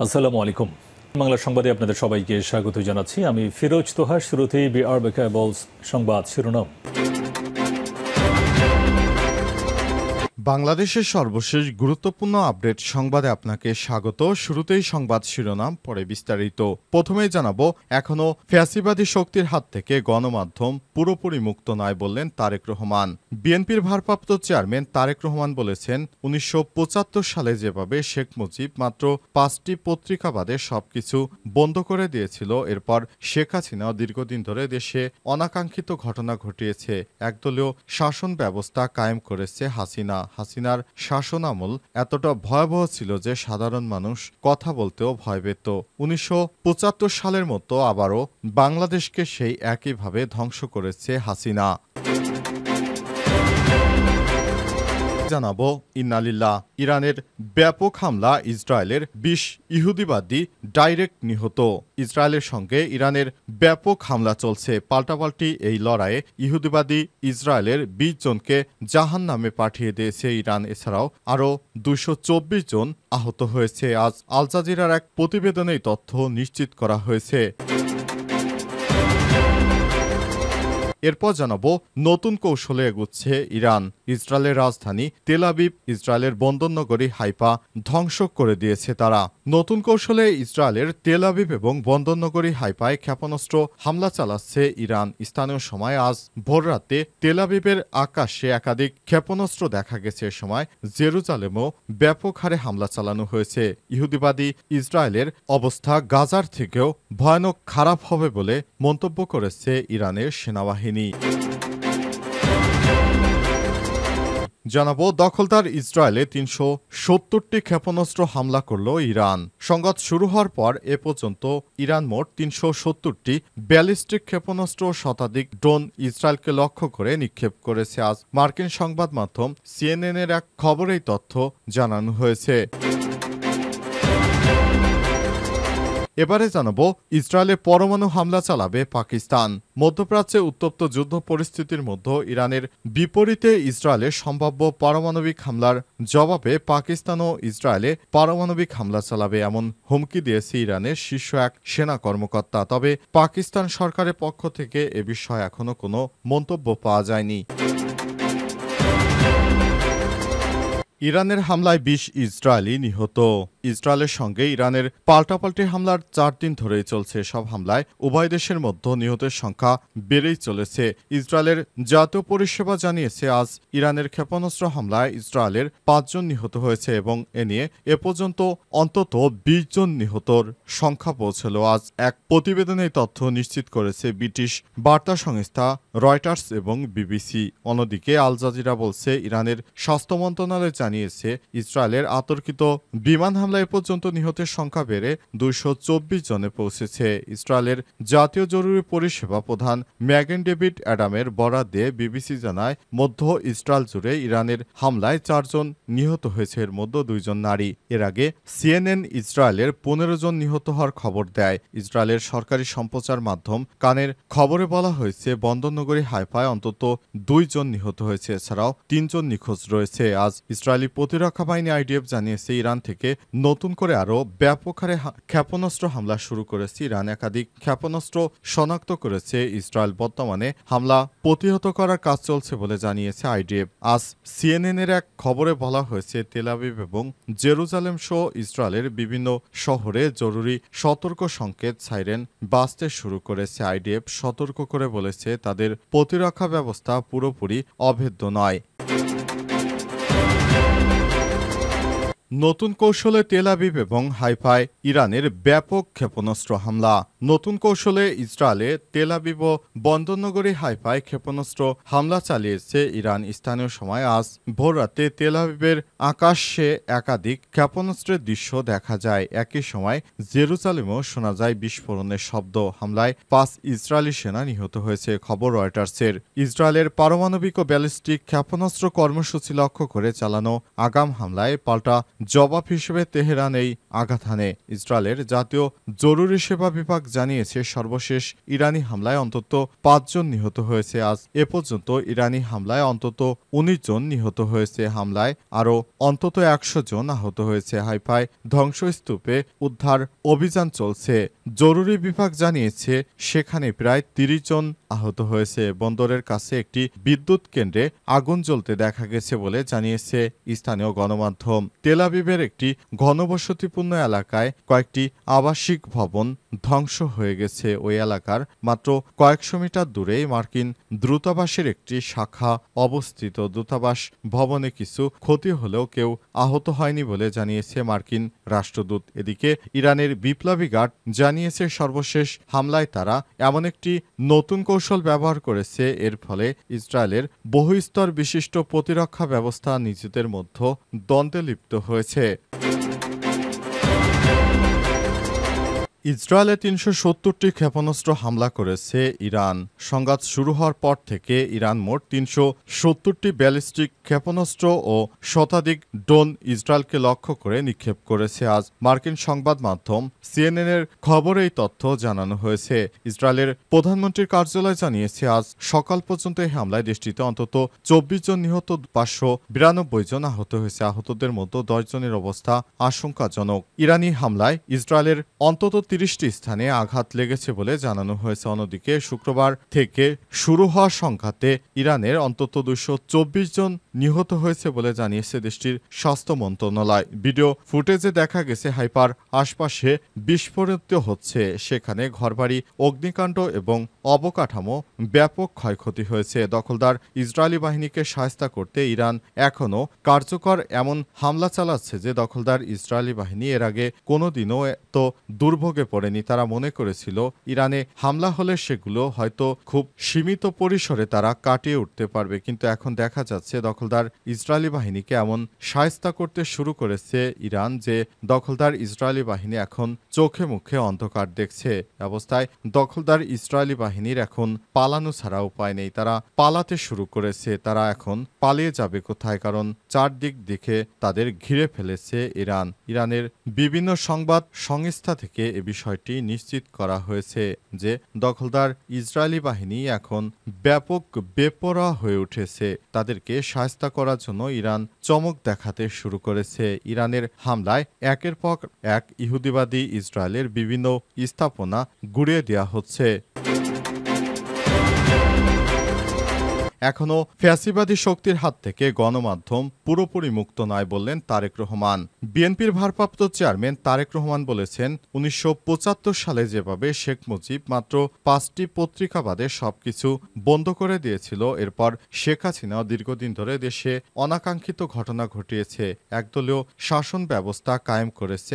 আসসালামু আলাইকুম। বাংলা সংবাদে আপনাদের সবাইকে স্বাগত জানাচ্ছি। আমি ফিরোজ তোহা। শুরুতেই বিআরবি কেবলস সংবাদ শিরোনাম। বাংলাদেশের সর্বশেষ গুরুত্বপূর্ণ আপডেট সংবাদে আপনাকে স্বাগত। শুরুতেই সংবাদ শিরোনাম, পরে বিস্তারিত। প্রথমেই জানাবো, এখনও ফ্যাসিবাদী শক্তির হাত থেকে গণমাধ্যম পুরোপুরি মুক্ত নয় বললেন তারেক রহমান। বিএনপির ভারপ্রাপ্ত চেয়ারম্যান তারেক রহমান বলেছেন, ১৯৭৫ সালে যেভাবে শেখ মুজিব মাত্র ৫টি পত্রিকা বাদে সবকিছু বন্ধ করে দিয়েছিল, এরপর শেখ হাসিনা দীর্ঘদিন ধরে দেশে অনাকাঙ্ক্ষিত ঘটনা ঘটিয়েছে। একদলীয় শাসন ব্যবস্থা কায়েম করেছে হাসিনার শাসনামল এতটা ভয়াবহ ছিল যে সাধারণ মানুষ কথা বলতেও ভয় পেত। ১৯৭৫ সালের মতো আবারও বাংলাদেশকে সেই একইভাবে ধ্বংস করেছে হাসিনা। জানাবো, ইন্নালিল্লাহ। ইরানের ব্যাপক হামলা, ইসরায়েলের ২০ ইহুদিবাদী ডাইরেক্ট নিহত। ইসরায়েলের সঙ্গে ইরানের ব্যাপক হামলা চলছে। পাল্টাপাল্টি এই লড়াইয়ে ইহুদিবাদী ইসরায়েলের ২০ জনকে জাহান্নামে পাঠিয়ে দিয়েছে ইরান। এছাড়াও আরও ২২৪ জন আহত হয়েছে। আজ আল জাজিরার এক প্রতিবেদনে এই তথ্য নিশ্চিত করা হয়েছে। এরপর জানাবো, নতুন কৌশলে এগুচ্ছে ইরান। ইসরায়েলের রাজধানী তেল আবিব, ইসরায়েলের বন্দরনগরী হাইফা ধ্বংস করে দিয়েছে তারা। নতুন কৌশলে ইসরায়েলের তেল আবিব এবং বন্দরনগরী হাইফায় ক্ষেপণাস্ত্র হামলা চালাচ্ছে ইরান। স্থানীয় সময় আজ ভোররাতে তেল আবিবের আকাশে একাধিক ক্ষেপণাস্ত্র দেখা গেছে। এ সময় জেরুজালেমেও ব্যাপক হারে হামলা চালানো হয়েছে। ইহুদিবাদী ইসরায়েলের অবস্থা গাজার থেকেও ভয়ানক খারাপ হবে বলে মন্তব্য করেছে ইরানের সেনাবাহিনী। জানাবো, দখলদার ইসরায়েলে ৩৭০টি ক্ষেপণাস্ত্র হামলা করল ইরান। সংঘাত শুরু হওয়ার পর এ পর্যন্ত ইরান মোট ৩৭০টি ব্যালিস্টিক ক্ষেপণাস্ত্র, শতাধিক ড্রোন ইসরায়েলকে লক্ষ্য করে নিক্ষেপ করেছে। আজ মার্কিন সংবাদ মাধ্যম সিএনএনের এক খবরে এই তথ্য জানানো হয়েছে। এবারে জানাবো, ইসরায়েলে পরমাণু হামলা চালাবে পাকিস্তান। মধ্যপ্রাচ্যে উত্তপ্ত যুদ্ধ পরিস্থিতির মধ্যে ইরানের বিপরীতে ইসরায়েলের সম্ভাব্য পারমাণবিক হামলার জবাবে পাকিস্তানও ইসরায়েলে পারমাণবিক হামলা চালাবে এমন হুমকি দিয়েছে ইরানের শীর্ষ এক সেনা কর্মকর্তা। তবে পাকিস্তান সরকারের পক্ষ থেকে এ বিষয়ে এখনো কোনো মন্তব্য পাওয়া যায়নি। ইরানের হামলায় ২০ ইসরায়েলি নিহত। ইসরায়েলের সঙ্গে ইরানের পাল্টাপাল্টি হামলার ৪ দিন ধরেই চলছে। সব হামলায় উভয় দেশের মধ্যে নিহতের সংখ্যা বেড়েই চলেছে। ইসরায়েলের জাতীয় পরিষেবা জানিয়েছে, আজ ইরানের ক্ষেপণাস্ত্র হামলায় ইসরায়েলের ৫ জন নিহত হয়েছে এবং এ নিয়ে এ পর্যন্ত অন্তত ২০ জন নিহতর সংখ্যা পৌঁছল। আজ এক প্রতিবেদনে তথ্য নিশ্চিত করেছে ব্রিটিশ বার্তা সংস্থা রয়টার্স এবং বিবিসি। অন্যদিকে আল জাজিরা বলছে, ইরানের স্বাস্থ্য মন্ত্রণালয় জানিয়েছে, ইসরায়েলের আতর্কিত বিমান হামলায় এ পর্যন্ত নিহতের সংখ্যা বেড়ে ২২৪ জনে পৌঁছেছে। ইসরায়েলের জাতীয় জরুরি পরিষেবা প্রধান ম্যাগেন ডেভিড অ্যাডামের বরাত দিয়ে বিবিসি জানায়, মধ্য ইসরায়েল জুড়ে ইরানের হামলায় ৪ জন নিহত হয়েছে, এর মধ্যে ২ জন নারী। এর আগে সিএনএন ইসরায়েলের ১৫ জন নিহত হওয়ার খবর দেয়। ইসরায়েলের সরকারি সম্প্রচার মাধ্যম কানের খবরে বলা হয়েছে, বন্দরনগরী হাইফায় অন্তত ২ জন নিহত হয়েছে। এছাড়াও ৩ জন নিখোঁজ রয়েছে। আজ ইসরায়েলি প্রতিরক্ষা বাহিনী আইডিএফ জানিয়েছে, ইরান থেকে নতুন করে আরও ব্যাপক হারে ক্ষেপণাস্ত্র হামলা শুরু করেছে ইরান। একাধিক ক্ষেপণাস্ত্র শনাক্ত করেছে ইসরায়েল। বর্তমানে হামলা প্রতিহত করার কাজ চলছে বলে জানিয়েছে আইডিএফ। আজ সিএনএনের এক খবরে বলা হয়েছে, তেল আবিব এবং জেরুজালেম সহ ইসরায়েলের বিভিন্ন শহরে জরুরি সতর্ক সংকেত সাইরেন বাজতে শুরু করেছে। আইডিএফ সতর্ক করে বলেছে, তাদের প্রতিরক্ষা ব্যবস্থা পুরোপুরি অভেদ্য নয়। নতুন কৌশলে তেল আবিব এবং হাইফায় ইরানের ব্যাপক ক্ষেপণাস্ত্র হামলা। নতুন কৌশলে ইসরায়েলে তেল আবিব ও বন্দরনগরী হাইফায় ক্ষেপণাস্ত্র হামলা চালিয়েছে ইরান। স্থানীয় সময় আজ ভোররাতে তেল আবিবের আকাশে একাধিক ক্ষেপণাস্ত্রের দৃশ্য দেখা যায়। একই সময় জেরুজালেমেও শোনা যায় বিস্ফোরণের শব্দ। হামলায় ৫ ইসরায়েলি সেনা নিহত হয়েছে, খবর রয়টার্সের। ইসরায়েলের পারমাণবিক ও ব্যালিস্টিক ক্ষেপণাস্ত্র কর্মসূচি লক্ষ্য করে চালানো আগাম হামলায় পাল্টা জবাব হিসেবে তেহরান এই আঘাত হানে। ইসরায়েলের জাতীয় জরুরি সেবা বিভাগ জানিয়েছে সর্বশেষ ইরানি হামলায় অন্তত ৫ জন নিহত হয়েছে। আজ এ পর্যন্ত ইরানি হামলায় অন্তত ১৯ জন নিহত হয়েছে। হামলায় আরও অন্তত ১০০ জন আহত হয়েছে। হাইফায় ধ্বংসস্তূপে উদ্ধার অভিযান চলছে। জরুরি বিভাগ জানিয়েছে সেখানে প্রায় ৩০ জন আহত হয়েছে। বন্দরের কাছে একটি বিদ্যুৎ কেন্দ্রে আগুন জ্বলতে দেখা গেছে বলে জানিয়েছে স্থানীয় গণমাধ্যম। তেল আবিবের একটি ঘনবসতিপূর্ণ এলাকায় কয়েকটি আবাসিক ভবন ধ্বংস হয়ে গেছে। ওই এলাকার মাত্র কয়েকশো মিটার দূরেই মার্কিন দূতাবাসের একটি শাখা অবস্থিত। দূতাবাস ভবনে কিছু ক্ষতি হলেও কেউ আহত হয়নি বলে জানিয়েছে মার্কিন রাষ্ট্রদূত। এদিকে ইরানের বিপ্লবী গার্ড জানিয়েছে সর্বশেষ হামলায় তারা এমন একটি নতুন কৌশল ব্যবহার করেছে, এর ফলে ইসরায়েলের বহুস্তর বিশিষ্ট প্রতিরক্ষা ব্যবস্থা নিজেদের মধ্যে দ্বন্দ্বে লিপ্ত হয়েছে। ইসরায়েলে ৩৭০টি ক্ষেপণাস্ত্র হামলা করেছে ইরান। সংঘাত শুরু হওয়ার পর থেকে ইরান মোট ৩৭০টি ব্যালিস্টিক ক্ষেপণাস্ত্র ও শতাধিক ড্রোন ইসরায়েলকে লক্ষ্য করে নিক্ষেপ করেছে। আজ মার্কিন সংবাদ মাধ্যম সিএনএনের খবরে এই তথ্য জানানো হয়েছে। ইসরায়েলের প্রধানমন্ত্রীর কার্যালয় জানিয়েছে আজ সকাল পর্যন্ত এই হামলায় দেশটিতে অন্তত ২৪ জন নিহত, ৫৯২ জন আহত হয়েছে। আহতদের মধ্যে ১০ জনের অবস্থা আশঙ্কাজনক। ইরানি হামলায় ইসরায়েলের অন্তত ৩০টি স্থানে আঘাত লেগেছে বলে জানানো হয়েছে। অন্যদিকে শুক্রবার থেকে শুরু হওয়া সংঘাতে ইরানের অন্তত ২২৪ জন নিহত হয়েছে বলে জানিয়েছে দেশটির স্বাস্থ্য মন্ত্রণালয়। ভিডিও ফুটেজে দেখা গেছে হাইপার আশপাশে বিস্ফোরিত হচ্ছে। সেখানে ঘরবাড়ি, অগ্নিকাণ্ড এবং অবকাঠামো ব্যাপক ক্ষয়ক্ষতি হয়েছে। দখলদার ইসরায়েলি বাহিনীকে শায়েস্তা করতে ইরান এখনও কার্যকর এমন হামলা চালাচ্ছে যে দখলদার ইসরায়েলি বাহিনী এর আগে কোনোদিনও এত দুর্ভোগে পড়েনি। তারা মনে করেছিল ইরানে হামলা হলে সেগুলো হয়তো খুব সীমিত পরিসরে তারা কাটিয়ে উঠতে পারবে, কিন্তু এখন দেখা যাচ্ছে দখলদার ইসরায়েলি বাহিনীকে এমন শায়েস্তা করতে শুরু করেছে ইরান যে দখলদার ইসরায়েলি বাহিনী এখন চোখে মুখে অন্ধকার দেখছে। অবস্থায় দখলদার ইসরায়েলি বাহিনীর এখন পালানো ছাড়া উপায় নেই। তারা পালাতে শুরু করেছে। তারা এখন পালিয়ে যাবে কোথায়? কারণ চারদিক দিকে তাদের ঘিরে ফেলেছে ইরান। ইরানের বিভিন্ন সংবাদ সংস্থা থেকে এ বিষয়টি নিশ্চিত করা হয়েছে যে দখলদার ইসরায়েলি বাহিনী এখন ব্যাপক বেপরোয়া হয়ে উঠেছে। তাদেরকে শায়েস্তা করার জন্য ইরান চমক দেখাতে শুরু করেছে। ইরানের হামলায় একের পর এক ইহুদিবাদী ইসরায়েলের বিভিন্ন স্থাপনা গুঁড়িয়ে দেওয়া হচ্ছে। এখনও ফ্যাসিবাদী শক্তির হাত থেকে গণমাধ্যম পুরোপুরি মুক্ত নয় বললেন তারেক রহমান। বিএনপির ভারপ্রাপ্ত চেয়ারম্যান তারেক রহমান বলেছেন, ১৯৭৫ সালে যেভাবে শেখ মুজিব মাত্র ৫টি পত্রিকা বাদে সবকিছু বন্ধ করে দিয়েছিল, এরপর শেখ হাসিনা দীর্ঘদিন ধরে দেশে অনাকাঙ্ক্ষিত ঘটনা ঘটিয়েছে। একদলীয় শাসন ব্যবস্থা কায়েম করেছে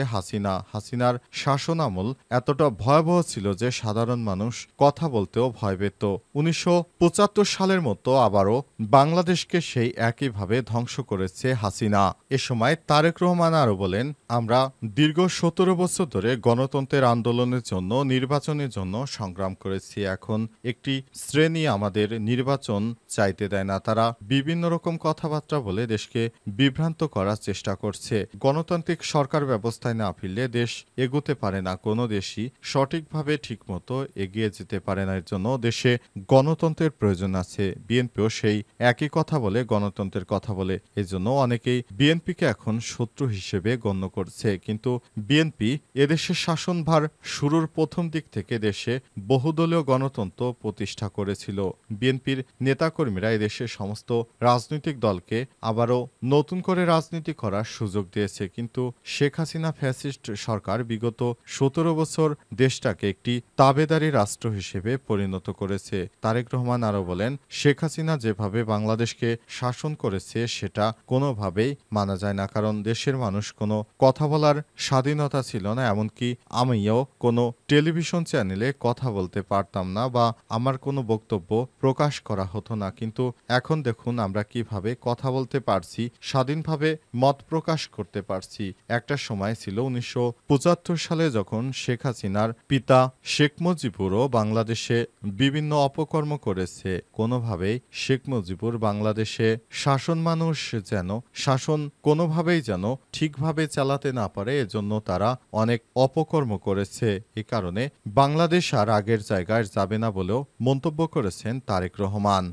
হাসিনার শাসন আমল এতটা ভয়াবহ ছিল যে সাধারণ মানুষ কথা বলতেও ভয় পেত। ১৯৭৫ সালের মতো আবারও বাংলাদেশকে সেই একইভাবে ধ্বংস করেছে হাসিনা। এ সময় তারেক রহমান আরও বলেন, আমরা দীর্ঘ ১৭ বছর ধরে গণতন্ত্রের আন্দোলনের জন্য, নির্বাচনের জন্য সংগ্রাম করেছি। এখন একটি শ্রেণী আমাদের নির্বাচন চাইতে দেয় না। তারা বিভিন্ন রকম কথাবার্তা বলে দেশকে বিভ্রান্ত করার চেষ্টা করছে। গণতান্ত্রিক সরকার ব্যবস্থায় না ফিরলে দেশ এগোতে পারে না। কোনো দেশই সঠিকভাবে ঠিকমতো এগিয়ে যেতে পারে না। এর জন্য দেশে গণতন্ত্রের প্রয়োজন আছে। বিএনপিও সেই একই কথা বলে, গণতন্ত্রের কথা বলে। এজন্য অনেকেই বিএনপিকে এখন শত্রু হিসেবে গণ্য করছে। কিন্তু বিএনপি এদেশের শাসনভার শুরুর প্রথম দিক থেকে দেশে বহুদলীয় গণতন্ত্র প্রতিষ্ঠা করেছিল। বিএনপির নেতাকর্মীরা এদেশের সমস্ত রাজনৈতিক দলকে আবারও নতুন করে রাজনীতি করার সুযোগ দিয়েছে। কিন্তু শেখ হাসিনা ফ্যাসিস্ট সরকার বিগত ১৭ বছর দেশটাকে একটি তাবেদারি রাষ্ট্র হিসেবে পরিণত করেছে। তারেক রহমান আরও বলেন, শেখ হাসিনা যেভাবে বাংলাদেশকে শাসন করেছে সেটা কোনোভাবেই মানা যায় না। কারণ দেশের মানুষ কোনো কথা বলার স্বাধীনতা ছিল না। এমনকি আমিও কোনো টেলিভিশন চ্যানেলে কথা বলতে পারতাম না বা আমার কোনো বক্তব্য প্রকাশ করা হতো না। কিন্তু এখন দেখুন আমরা কিভাবে কথা বলতে পারছি, স্বাধীনভাবে মত প্রকাশ করতে পারছি। একটা সময় ছিল ১৯৭৫ সালে যখন শেখ হাসিনার পিতা শেখ মুজিবুরও বাংলাদেশে বিভিন্ন অপকর্ম করেছে। কোনোভাবেই শেখ মুজিবুর বাংলাদেশে শাসন মানুষ যেন শাসন কোনোভাবেই যেন ঠিকভাবে চালাতে না পারে এজন্য তারা অনেক অপকর্ম করেছে। এ কারণে বাংলাদেশ আর আগের জায়গায় যাবে না বলেও মন্তব্য করেছেন তারেক রহমান।